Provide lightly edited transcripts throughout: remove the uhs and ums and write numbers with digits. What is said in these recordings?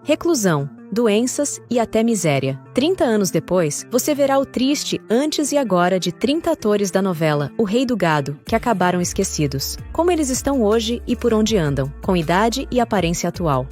reclusão, doenças e até miséria. 30 anos depois, você verá o triste antes e agora de 30 atores da novela O Rei do Gado, que acabaram esquecidos. Como eles estão hoje e por onde andam, com idade e aparência atual.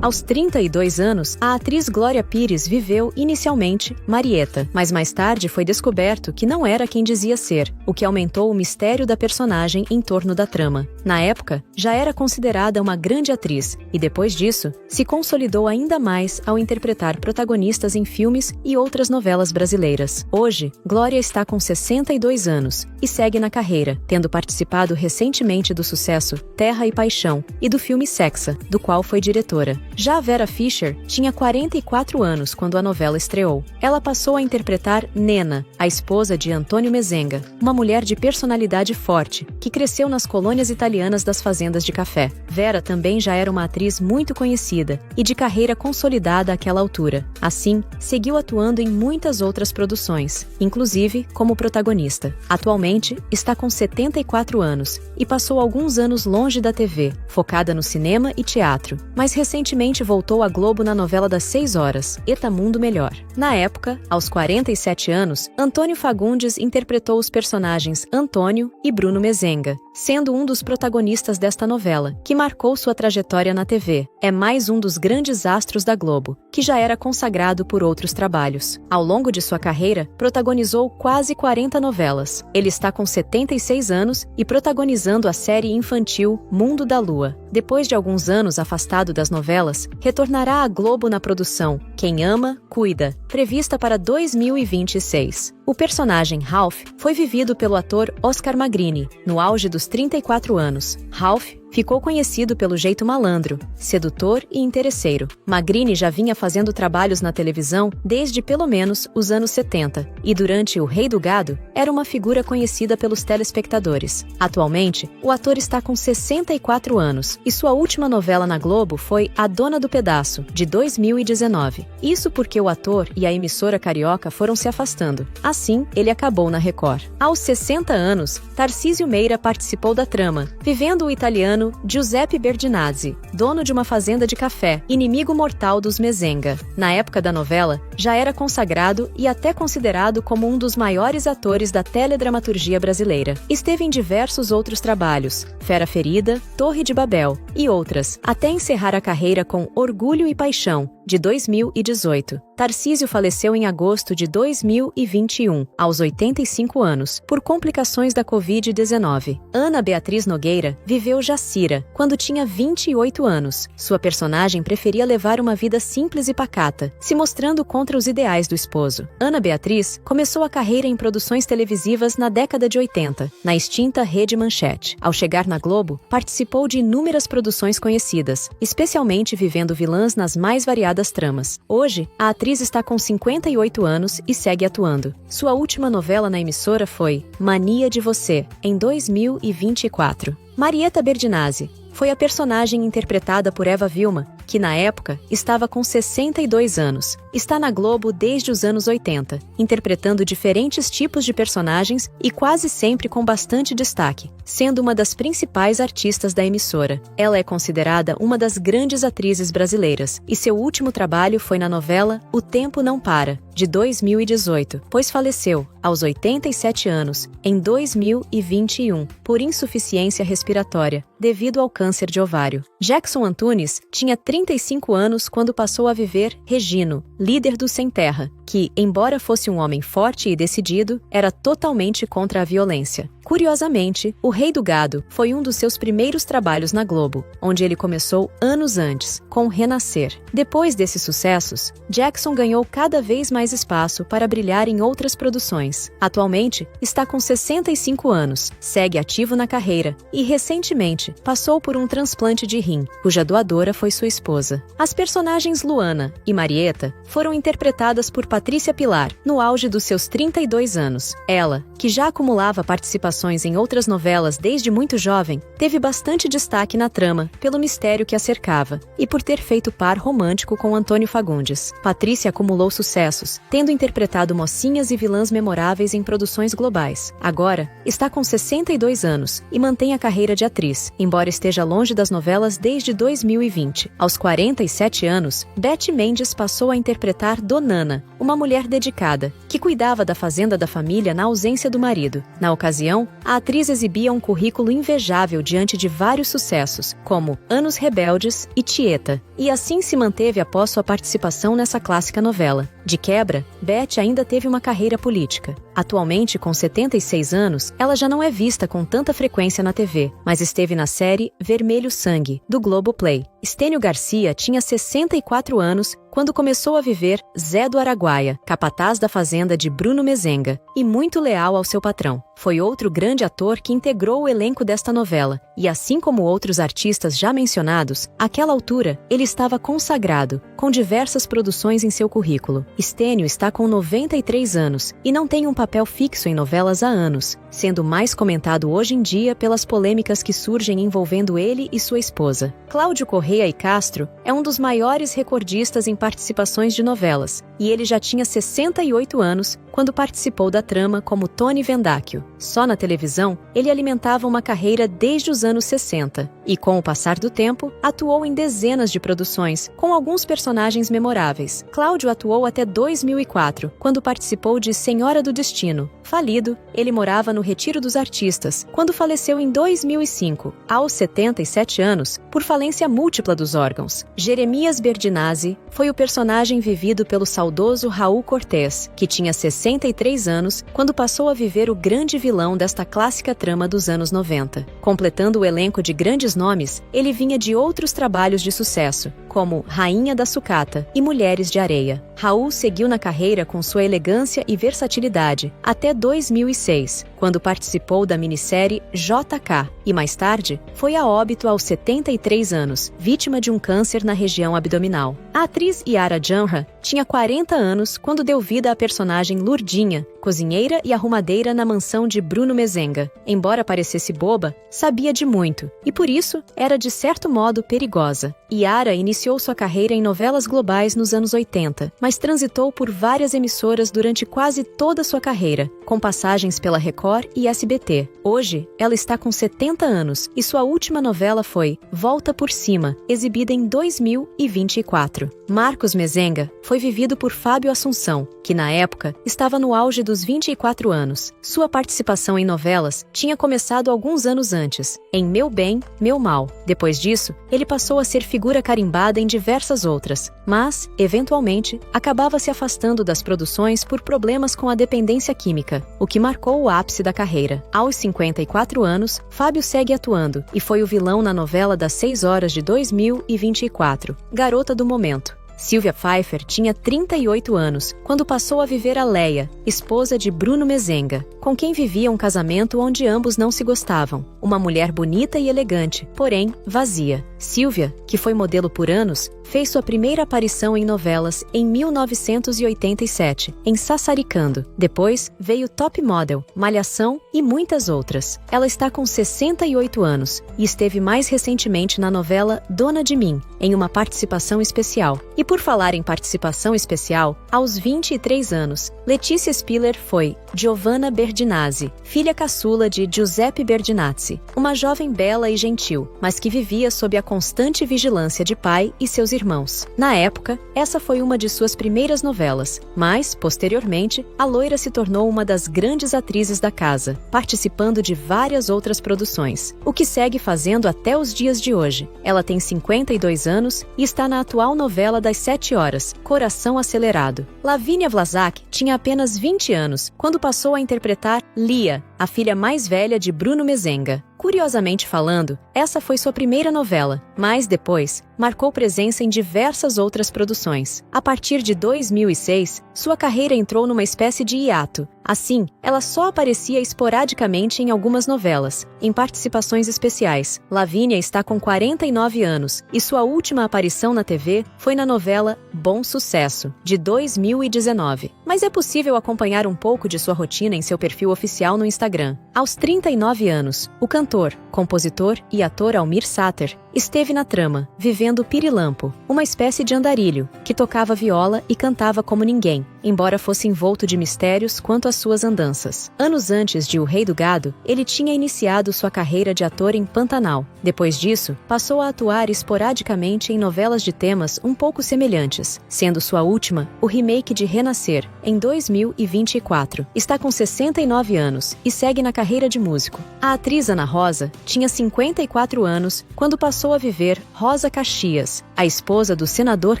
Aos 32 anos, a atriz Glória Pires viveu, inicialmente, Marieta, mas mais tarde foi descoberto que não era quem dizia ser, o que aumentou o mistério da personagem em torno da trama. Na época, já era considerada uma grande atriz, e depois disso, se consolidou ainda mais ao interpretar protagonistas em filmes e outras novelas brasileiras. Hoje, Glória está com 62 anos e segue na carreira, tendo participado recentemente do sucesso Terra e Paixão e do filme Sexa, do qual foi diretora. Já a Vera Fischer tinha 44 anos quando a novela estreou. Ela passou a interpretar Nena, a esposa de Antônio Mezenga, uma mulher de personalidade forte, que cresceu nas colônias italianas das fazendas de café. Vera também já era uma atriz muito conhecida e de carreira consolidada àquela altura. Assim, seguiu atuando em muitas outras produções, inclusive como protagonista. Atualmente, está com 74 anos e passou alguns anos longe da TV, focada no cinema e teatro, mas recentemente voltou à Globo na novela das 6 horas, Eta Mundo Melhor. Na época, aos 47 anos, Antônio Fagundes interpretou os personagens Antônio e Bruno Mezenga, sendo um dos protagonistas desta novela, que marcou sua trajetória na TV. É mais um dos grandes astros da Globo, que já era consagrado por outros trabalhos. Ao longo de sua carreira, protagonizou quase 40 novelas. Ele está com 76 anos e protagonizando a série infantil Mundo da Lua. Depois de alguns anos afastado das novelas, retornará à Globo na produção Quem Ama, Cuida, prevista para 2026. O personagem Ralph foi vivido pelo ator Oscar Magrini, no auge dos 34 anos. Ralph ficou conhecido pelo jeito malandro, sedutor e interesseiro. Magrini já vinha fazendo trabalhos na televisão desde pelo menos os anos 70, e durante O Rei do Gado, era uma figura conhecida pelos telespectadores. Atualmente, o ator está com 64 anos, e sua última novela na Globo foi A Dona do Pedaço, de 2019. Isso porque o ator e a emissora carioca foram se afastando. Assim, ele acabou na Record. Aos 60 anos, Tarcísio Meira participou da trama, vivendo o italiano Giuseppe Berdinazzi, dono de uma fazenda de café, inimigo mortal dos Mezenga. Na época da novela, já era consagrado e até considerado como um dos maiores atores da teledramaturgia brasileira. Esteve em diversos outros trabalhos, Fera Ferida, Torre de Babel e outras, até encerrar a carreira com Orgulho e Paixão, de 2018. Tarcísio faleceu em agosto de 2021, aos 85 anos, por complicações da Covid-19. Ana Beatriz Nogueira viveu Jacira, quando tinha 28 anos. Sua personagem preferia levar uma vida simples e pacata, se mostrando contra os ideais do esposo. Ana Beatriz começou a carreira em produções televisivas na década de 80, na extinta Rede Manchete. Ao chegar na Globo, participou de inúmeras produções conhecidas, especialmente vivendo vilãs nas mais variadas tramas. Hoje, a atriz está com 58 anos e segue atuando. Sua última novela na emissora foi Mania de Você, em 2024. Marieta Berdinazzi foi a personagem interpretada por Eva Vilma, que na época estava com 62 anos. Está na Globo desde os anos 80, interpretando diferentes tipos de personagens e quase sempre com bastante destaque, sendo uma das principais artistas da emissora. Ela é considerada uma das grandes atrizes brasileiras, e seu último trabalho foi na novela O Tempo Não Para, de 2018, pois faleceu, aos 87 anos, em 2021, por insuficiência respiratória, devido ao câncer de ovário. Jackson Antunes tinha 35 anos quando passou a viver Regino, líder do Sem Terra, que, embora fosse um homem forte e decidido, era totalmente contra a violência. Curiosamente, O Rei do Gado foi um dos seus primeiros trabalhos na Globo, onde ele começou anos antes, com Renascer. Depois desses sucessos, Jackson ganhou cada vez mais espaço para brilhar em outras produções. Atualmente, está com 65 anos, segue ativo na carreira e, recentemente, passou por um transplante de rim, cuja doadora foi sua esposa. As personagens Luana e Marieta foram interpretadas por Patrícia Pilar, no auge dos seus 32 anos. Ela, que já acumulava participações em outras novelas desde muito jovem, teve bastante destaque na trama pelo mistério que a cercava e por ter feito par romântico com Antônio Fagundes. Patrícia acumulou sucessos, tendo interpretado mocinhas e vilãs memoráveis em produções globais. Agora, está com 62 anos e mantém a carreira de atriz, embora esteja longe das novelas desde 2020. Aos 47 anos, Beth Mendes passou a interpretar Donana, uma mulher dedicada, que cuidava da fazenda da família na ausência do marido. Na ocasião, a atriz exibia um currículo invejável diante de vários sucessos, como Anos Rebeldes e Tieta, e assim se manteve após sua participação nessa clássica novela. De quebra, Beth ainda teve uma carreira política. Atualmente, com 76 anos, ela já não é vista com tanta frequência na TV, mas esteve na série Vermelho Sangue, do Globoplay. Estênio Garcia tinha 64 anos quando começou a viver Zé do Araguaia, capataz da fazenda de Bruno Mezenga, e muito leal ao seu patrão. Foi outro grande ator que integrou o elenco desta novela, e assim como outros artistas já mencionados, àquela altura ele estava consagrado, com diversas produções em seu currículo. Estênio está com 93 anos e não tem um papel fixo em novelas há anos, sendo mais comentado hoje em dia pelas polêmicas que surgem envolvendo ele e sua esposa. Cláudio Correia e Castro é um dos maiores recordistas em participações de novelas, e ele já tinha 68 anos quando participou da trama como Tony Vendáquio. Só na televisão, ele alimentava uma carreira desde os anos 60, e com o passar do tempo, atuou em dezenas de produções, com alguns personagens memoráveis. Cláudio atuou até 2004, quando participou de Senhora do Destino. Falido, ele morava no Retiro dos Artistas, quando faleceu em 2005, aos 77 anos, por falência múltipla dos órgãos. Jeremias Berdinazzi foi o personagem vivido pelo saudoso Raul Cortez, que tinha 63 anos quando passou a viver o grande vilão desta clássica trama dos anos 90. Completando o elenco de grandes nomes, ele vinha de outros trabalhos de sucesso, como Rainha da Sucata e Mulheres de Areia. Raul seguiu na carreira com sua elegância e versatilidade até 2006, quando participou da minissérie JK, e mais tarde foi a óbito aos 73 anos, vítima de um câncer na região abdominal. A atriz Yara Janra tinha 40 anos quando deu vida à personagem Lurdinha, cozinheira e arrumadeira na mansão de Bruno Mezenga. Embora parecesse boba, sabia de muito, e por isso era de certo modo perigosa. Yara iniciou sua carreira em novelas globais nos anos 80, mas transitou por várias emissoras durante quase toda sua carreira, com passagens pela Record e SBT. Hoje, ela está com 70 anos e sua última novela foi Volta por Cima, exibida em 2024. Marcos Mezenga foi vivido por Fábio Assunção, que na época estava no auge dos 24 anos. Sua participação em novelas tinha começado alguns anos antes, em Meu Bem, Meu Mal. Depois disso, ele passou a ser figura carimbada em diversas outras, mas, eventualmente, acabava se afastando das produções por problemas com a dependência química, o que marcou o ápice da carreira. Aos 54 anos, Fábio segue atuando e foi o vilão na novela das 6 horas de 2024, Garota do Momento. Silvia Pfeiffer tinha 38 anos quando passou a viver a Leia, esposa de Bruno Mezenga, com quem vivia um casamento onde ambos não se gostavam. Uma mulher bonita e elegante, porém vazia. Silvia, que foi modelo por anos, fez sua primeira aparição em novelas em 1987, em Sassaricando. Depois veio Top Model, Malhação e muitas outras. Ela está com 68 anos e esteve mais recentemente na novela Dona de Mim, em uma participação especial. E por falar em participação especial, aos 23 anos, Letícia Spiller foi Giovanna Berdinazzi, filha caçula de Giuseppe Berdinazzi, uma jovem bela e gentil, mas que vivia sob a constante vigilância de pai e seus irmãos. Na época, essa foi uma de suas primeiras novelas, mas, posteriormente, a loira se tornou uma das grandes atrizes da casa, participando de várias outras produções, o que segue fazendo até os dias de hoje. Ela tem 52 anos e está na atual novela das 7 horas, Coração Acelerado. Lavínia Vlasak tinha apenas 20 anos quando passou a interpretar Lia, a filha mais velha de Bruno Mezenga. Curiosamente falando, essa foi sua primeira novela, mas depois marcou presença em diversas outras produções. A partir de 2006, sua carreira entrou numa espécie de hiato. Assim, ela só aparecia esporadicamente em algumas novelas, em participações especiais. Lavínia está com 49 anos e sua última aparição na TV foi na novela Bom Sucesso, de 2019. Mas é possível acompanhar um pouco de sua rotina em seu perfil oficial no Instagram. Aos 39 anos, o cantor, compositor e ator Almir Sater esteve na trama, vivendo Pirilampo, uma espécie de andarilho, que tocava viola e cantava como ninguém, embora fosse envolto de mistérios quanto às suas andanças. Anos antes de O Rei do Gado, ele tinha iniciado sua carreira de ator em Pantanal. Depois disso, passou a atuar esporadicamente em novelas de temas um pouco semelhantes, sendo sua última o remake de Renascer, em 2024. Está com 69 anos e segue na carreira de músico. A atriz Ana Rosa tinha 54 anos quando passou a viver Rosa Caxias, a esposa do senador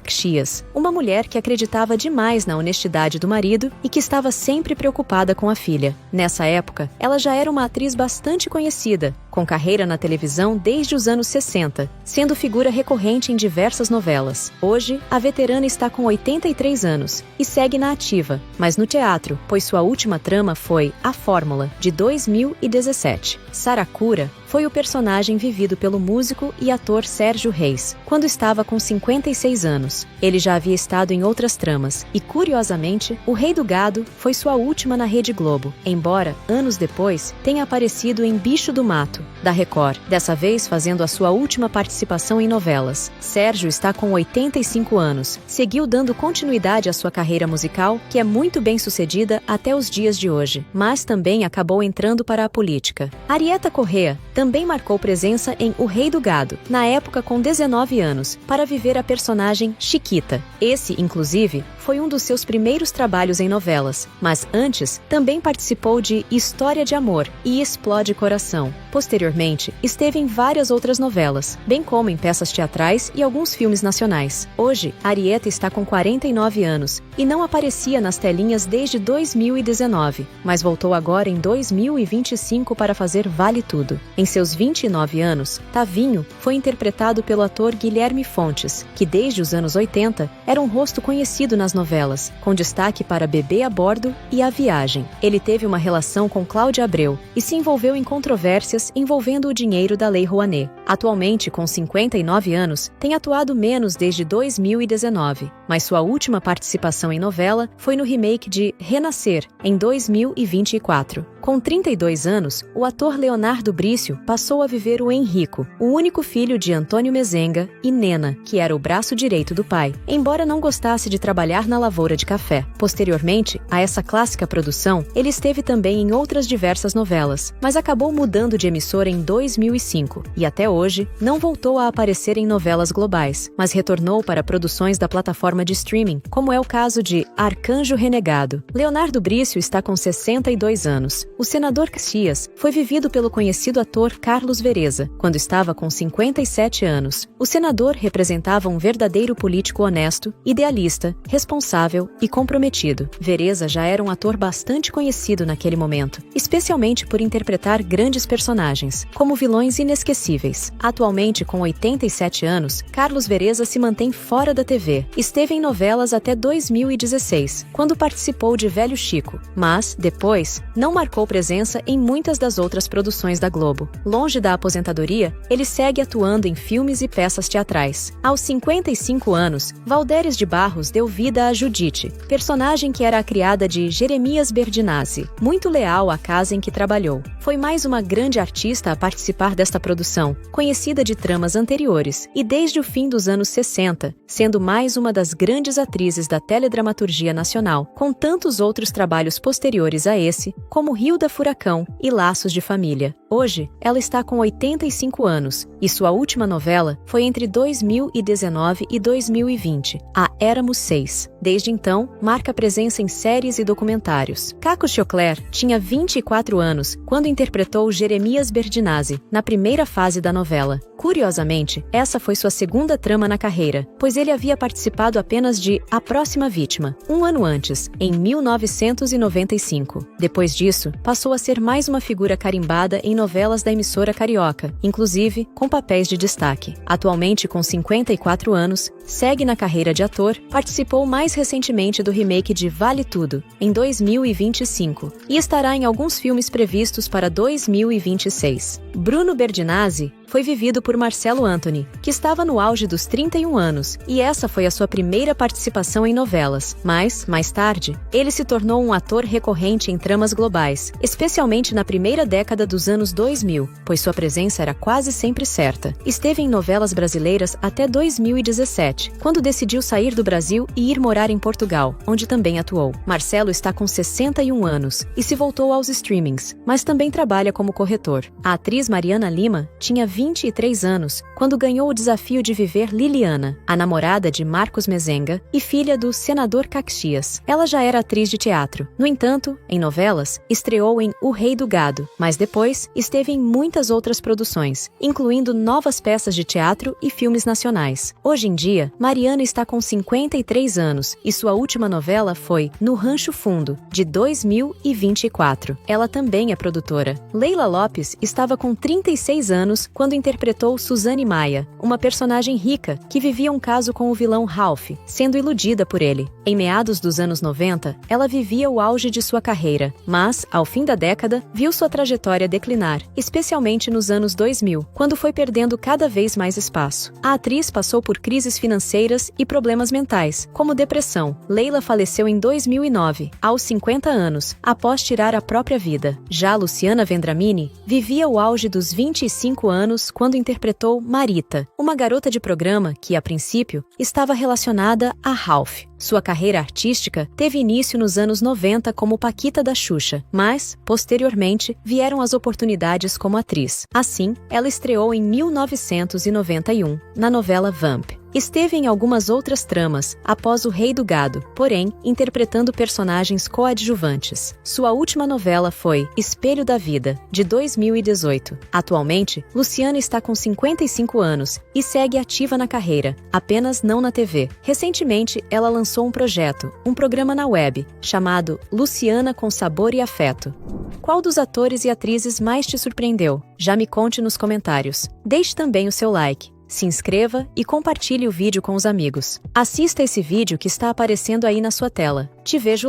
Caxias, uma mulher que acreditava demais na honestidade do marido e que estava sempre preocupada com a filha. Nessa época, ela já era uma atriz bastante conhecida, com carreira na televisão desde os anos 60, sendo figura recorrente em diversas novelas. Hoje, a veterana está com 83 anos e segue na ativa, mas no teatro, pois sua última trama foi A Fórmula, de 2017. Saracura foi o personagem vivido pelo músico e ator Sérgio Reis, quando estava com 56 anos. Ele já havia estado em outras tramas e, curiosamente, O Rei do Gado foi sua última na Rede Globo, embora, anos depois, tenha aparecido em Bicho do Mato, da Record, dessa vez fazendo a sua última participação em novelas. Sérgio está com 85 anos, seguiu dando continuidade à sua carreira musical, que é muito bem sucedida até os dias de hoje, mas também acabou entrando para a política. Arieta Correa também marcou presença em O Rei do Gado, na época com 19 anos, para viver a personagem Chiquita. Esse, inclusive, foi um dos seus primeiros trabalhos em novelas, mas antes também participou de História de Amor e Explode Coração. Posteriormente, esteve em várias outras novelas, bem como em peças teatrais e alguns filmes nacionais. Hoje, Arieta está com 49 anos e não aparecia nas telinhas desde 2019, mas voltou agora em 2025 para fazer Vale Tudo. Em seus 29 anos, Tavinho foi interpretado pelo ator Guilherme Fontes, que desde os anos 80 era um rosto conhecido nas novelas, com destaque para Bebê a Bordo e A Viagem. Ele teve uma relação com Cláudia Abreu e se envolveu em controvérsias envolvendo o dinheiro da Lei Rouanet. Atualmente, com 59 anos, tem atuado menos desde 2019, mas sua última participação em novela foi no remake de Renascer, em 2024. Com 32 anos, o ator Leonardo Brício passou a viver o Henrico, o único filho de Antônio Mezenga e Nena, que era o braço direito do pai, embora não gostasse de trabalhar na lavoura de café. Posteriormente a essa clássica produção, ele esteve também em outras diversas novelas, mas acabou mudando de emissora em 2005 e até hoje não voltou a aparecer em novelas globais, mas retornou para produções da plataforma de streaming, como é o caso de Arcanjo Renegado. Leonardo Brício está com 62 anos. O senador Caxias foi vivido pelo conhecido ator Carlos Vereza, quando estava com 57 anos. O senador representava um verdadeiro político honesto, idealista, responsável e comprometido. Vereza já era um ator bastante conhecido naquele momento, especialmente por interpretar grandes personagens, como vilões inesquecíveis. Atualmente, com 87 anos, Carlos Vereza se mantém fora da TV. Esteve em novelas até 2016, quando participou de Velho Chico, mas, depois, não marcou presença em muitas das outras produções da Globo. Longe da aposentadoria, ele segue atuando em filmes e peças teatrais. Aos 55 anos, Valdéres de Barros deu vida a Judite, personagem que era a criada de Jeremias Berdinazzi, muito leal à casa em que trabalhou. Foi mais uma grande artista a participar desta produção, conhecida de tramas anteriores, e desde o fim dos anos 60, sendo mais uma das grandes atrizes da teledramaturgia nacional, com tantos outros trabalhos posteriores a esse, como Rio da Furacão e Laços de Família. Hoje, ela está com 85 anos, e sua última novela foi entre 2019 e 2020, a Éramos Seis. Desde então, marca presença em séries e documentários. Caco Chocler tinha 24 anos quando interpretou Jeremias Berdinazzi, na primeira fase da novela. Curiosamente, essa foi sua segunda trama na carreira, pois ele havia participado apenas de A Próxima Vítima, um ano antes, em 1995. Depois disso, passou a ser mais uma figura carimbada em novelas da emissora carioca, inclusive com papéis de destaque. Atualmente com 54 anos, segue na carreira de ator, participou mais recentemente do remake de Vale Tudo, em 2025, e estará em alguns filmes previstos para 2026. Bruno Berdinazzi foi vivido por Marcelo Anthony, que estava no auge dos 31 anos, e essa foi a sua primeira participação em novelas. Mas, mais tarde, ele se tornou um ator recorrente em tramas globais, especialmente na primeira década dos anos 2000, pois sua presença era quase sempre certa. Esteve em novelas brasileiras até 2017, quando decidiu sair do Brasil e ir morar em Portugal, onde também atuou. Marcelo está com 61 anos e se voltou aos streamings, mas também trabalha como corretor. A atriz Mariana Lima tinha 23 anos quando ganhou o desafio de viver Liliana, a namorada de Marcos Mezenga e filha do senador Caxias. Ela já era atriz de teatro. No entanto, em novelas, estreou em O Rei do Gado, mas depois esteve em muitas outras produções, incluindo novas peças de teatro e filmes nacionais. Hoje em dia, Mariana está com 53 anos e sua última novela foi No Rancho Fundo, de 2024. Ela também é produtora. Leila Lopes estava com 36 anos quando interpretou Suzane Maia, uma personagem rica que vivia um caso com o vilão Ralph, sendo iludida por ele. Em meados dos anos 90, ela vivia o auge de sua carreira, mas, ao fim da década, viu sua trajetória declinar, especialmente nos anos 2000, quando foi perdendo cada vez mais espaço. A atriz passou por crises financeiras e problemas mentais, como depressão. Leila faleceu em 2009, aos 50 anos, após tirar a própria vida. Já Luciana Vendramini vivia o auge dos 25 anos quando interpretou Marita, uma garota de programa que, a princípio, estava relacionada a Ralph. Sua carreira artística teve início nos anos 90 como Paquita da Xuxa, mas, posteriormente, vieram as oportunidades como atriz. Assim, ela estreou em 1991, na novela Vamp. Esteve em algumas outras tramas, após O Rei do Gado, porém, interpretando personagens coadjuvantes. Sua última novela foi Espelho da Vida, de 2018. Atualmente, Luciana está com 55 anos e segue ativa na carreira, apenas não na TV. Recentemente, ela lançou um projeto, um programa na web, chamado Luciana com Sabor e Afeto. Qual dos atores e atrizes mais te surpreendeu? Já me conte nos comentários. Deixe também o seu like. Se inscreva e compartilhe o vídeo com os amigos. Assista esse vídeo que está aparecendo aí na sua tela. Te vejo lá.